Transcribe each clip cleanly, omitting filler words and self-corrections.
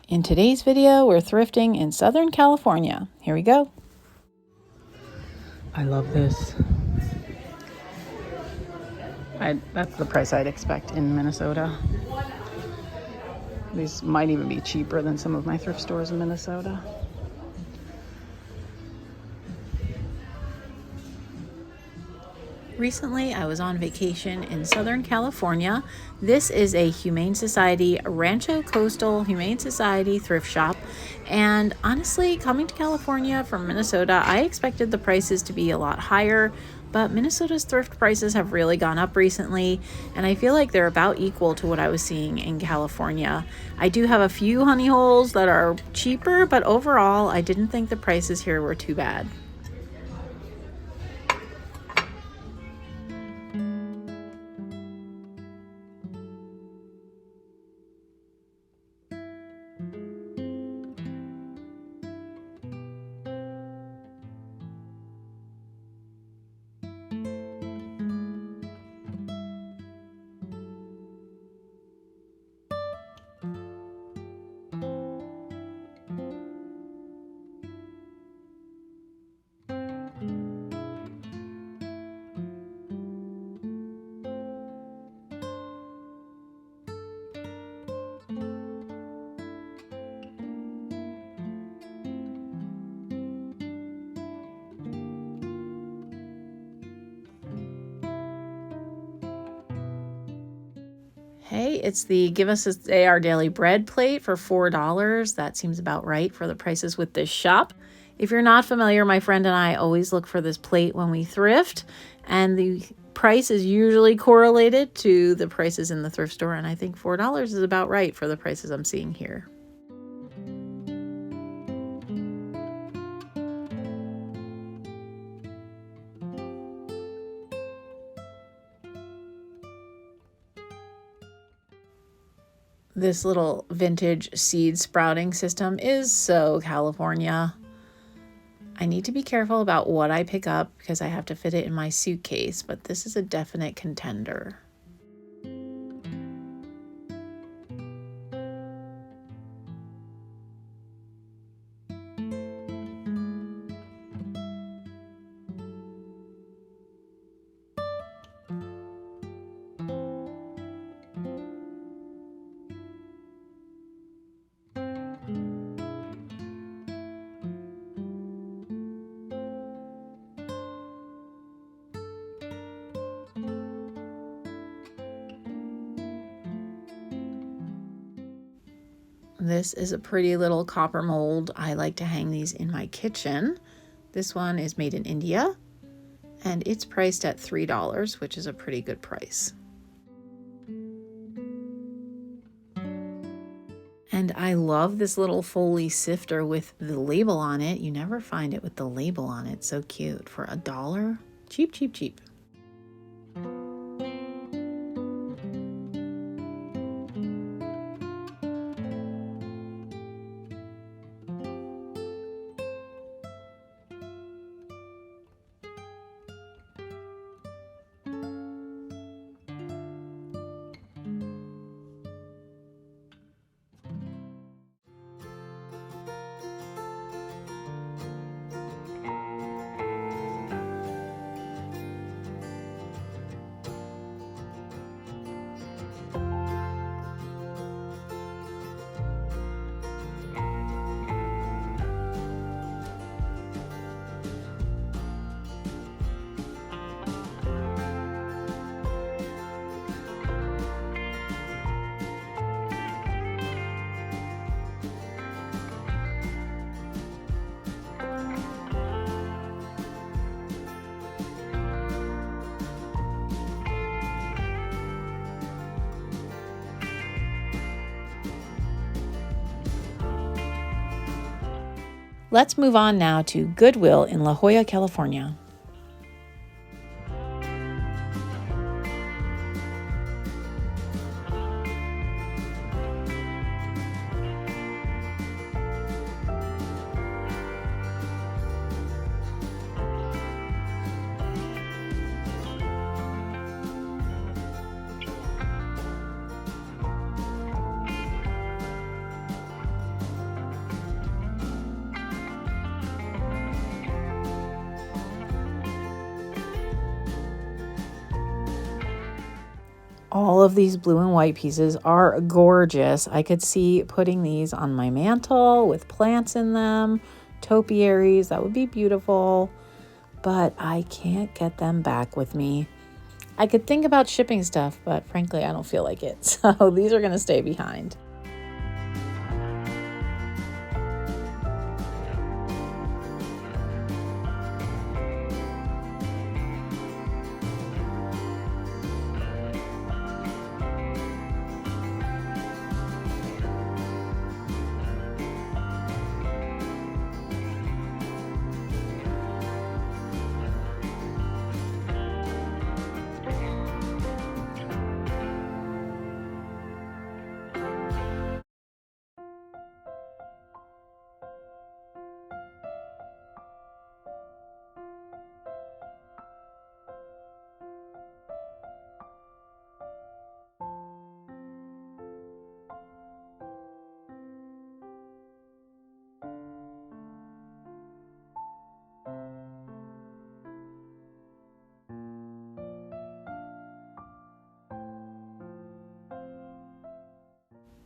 In today's video, we're thrifting in Southern California. Here we go. I love this. That's the price I'd expect in Minnesota. These might even be cheaper than some of my thrift stores in Minnesota. Recently, I was on vacation in Southern California. This is a Humane Society, Rancho Coastal Humane Society thrift shop. And honestly, coming to California from Minnesota, I expected the prices to be a lot higher, but Minnesota's thrift prices have really gone up recently, and I feel like they're about equal to what I was seeing in California. I do have a few honey holes that are cheaper, but overall, I didn't think the prices here were too bad. Hey, it's the Give Us Our Daily Bread plate for $4. That seems about right for the prices with this shop. If you're not familiar, my friend and I always look for this plate when we thrift, and the price is usually correlated to the prices in the thrift store, and I think $4 is about right for the prices I'm seeing here. This little vintage seed sprouting system is so California. I need to be careful about what I pick up because I have to fit it in my suitcase, but this is a definite contender. This is a pretty little copper mold. I like to hang these in my kitchen. This one is made in India, and it's priced at $3, which is a pretty good price. And I love this little Foley sifter with the label on it. You never find it with the label on it. So cute. For $1. Cheap, cheap, cheap. Let's move on now to Goodwill in La Jolla, California. All of these blue and white pieces are gorgeous. I could see putting these on my mantle with plants in them, topiaries. That would be beautiful, but I can't get them back with me. I could think about shipping stuff, but frankly, I don't feel like it. So these are going to stay behind.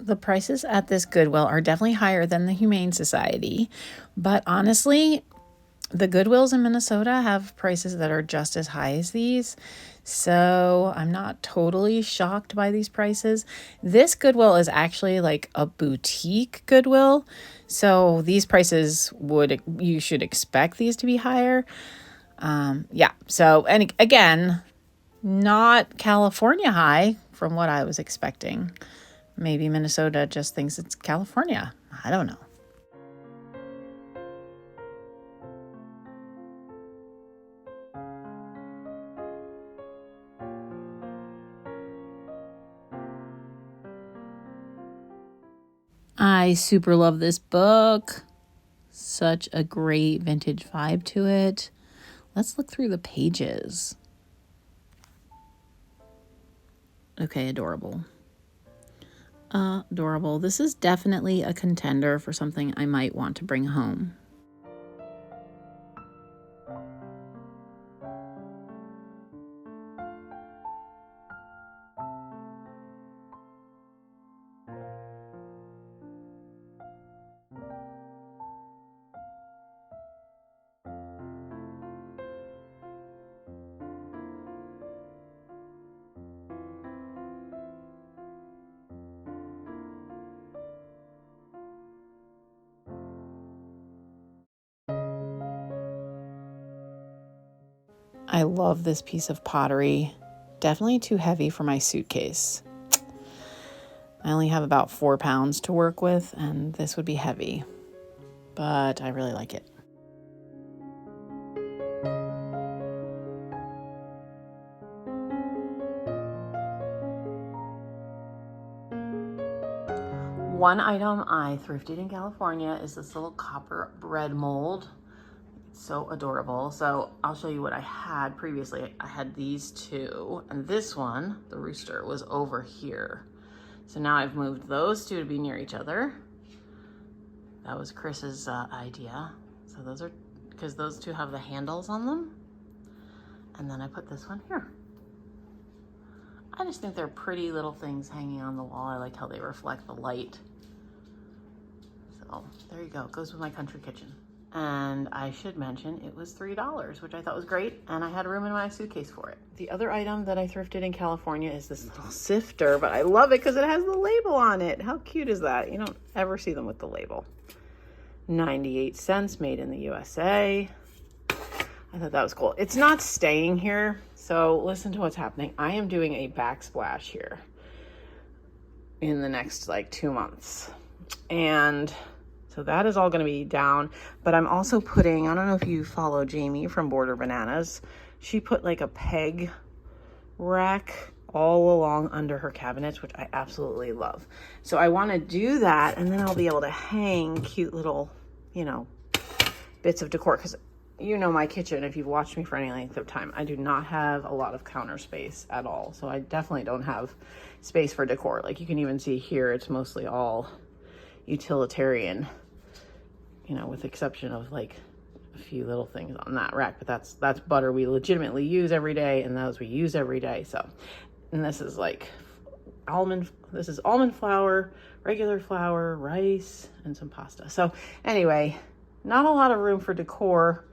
The prices at this Goodwill are definitely higher than the Humane Society, but honestly, the Goodwills in Minnesota have prices that are just as high as these. So I'm not totally shocked by these prices. This Goodwill is actually like a boutique Goodwill. So these prices you should expect these to be higher. Yeah. So, and again, not California high from what I was expecting. Maybe Minnesota just thinks it's California. I don't know. I super love this book. Such a great vintage vibe to it. Let's look through the pages. Okay, adorable. Adorable. This is definitely a contender for something I might want to bring home. I love this piece of pottery. Definitely too heavy for my suitcase. I only have about 4 pounds to work with, and this would be heavy, but I really like it. One item I thrifted in California is this little copper bread mold. So adorable. So I'll show you what I had previously. I had these two, and this one, the rooster, was over here. So now I've moved those two to be near each other. That was Chris's idea. So those are, because those two have the handles on them. And then I put this one here. I just think they're pretty little things hanging on the wall. I like how they reflect the light. So there you go. It goes with my country kitchen. And I should mention it was $3, which I thought was great, and I had room in my suitcase for it. The other item that I thrifted in California is this little sifter, but I love it because it has the label on it. How cute is that? You don't ever see them with the label. 98 cents, made in the USA. I thought that was cool. It's not staying here, so listen to what's happening. I am doing a backsplash here in the next like 2 months, and so that is all going to be down, but I'm also putting, I don't know if you follow Jamie from Border Bananas. She put like a peg rack all along under her cabinets, which I absolutely love. So I want to do that, and then I'll be able to hang cute little, you know, bits of decor, because you know my kitchen, if you've watched me for any length of time, I do not have a lot of counter space at all. So I definitely don't have space for decor. Like you can even see here, it's mostly all utilitarian, you know, with the exception of like a few little things on that rack, but that's butter we legitimately use every day, and those we use every day. So And this is like this is almond flour, regular flour, rice, and some pasta. So anyway, not a lot of room for decor,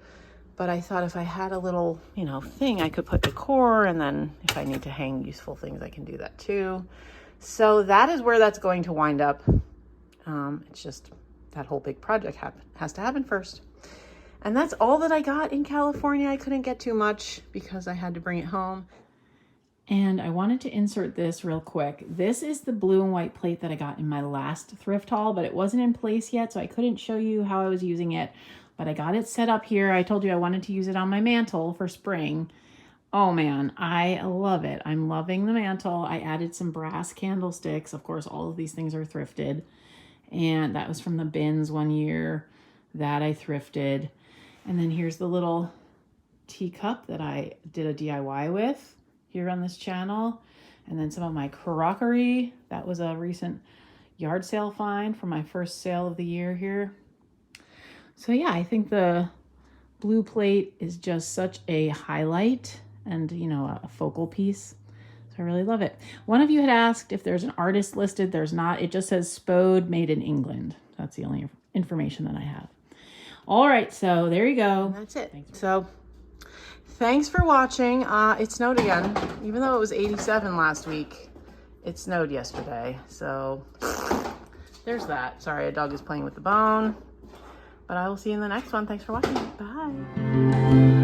but I thought if I had a little, you know, thing, I could put decor, and then if I need to hang useful things, I can do that too. So that is where that's going to wind up. It's just that whole big project has to happen first. And that's all that I got in California. I couldn't get too much because I had to bring it home. And I wanted to insert this real quick. This is the blue and white plate that I got in my last thrift haul, but it wasn't in place yet, so I couldn't show you how I was using it. But I got it set up here. I told you I wanted to use it on my mantle for spring. Oh man, I love it. I'm loving the mantle. I added some brass candlesticks. Of course, all of these things are thrifted. And that was from the bins one year that I thrifted. And then here's the little teacup that I did a DIY with here on this channel. And then some of my crockery. That was a recent yard sale find from my first sale of the year here. So yeah, I think the blue plate is just such a highlight and, you know, a focal piece. So I really love it. One of you had asked if there's an artist listed. There's not. It just says Spode, made in England. That's the only information that I have. All right, so there you go. And that's it. Thanks for watching. It snowed again. Even though it was 87 last week, it snowed yesterday. So there's that. Sorry, a dog is playing with the bone. But I will see you in the next one. Thanks for watching. Bye.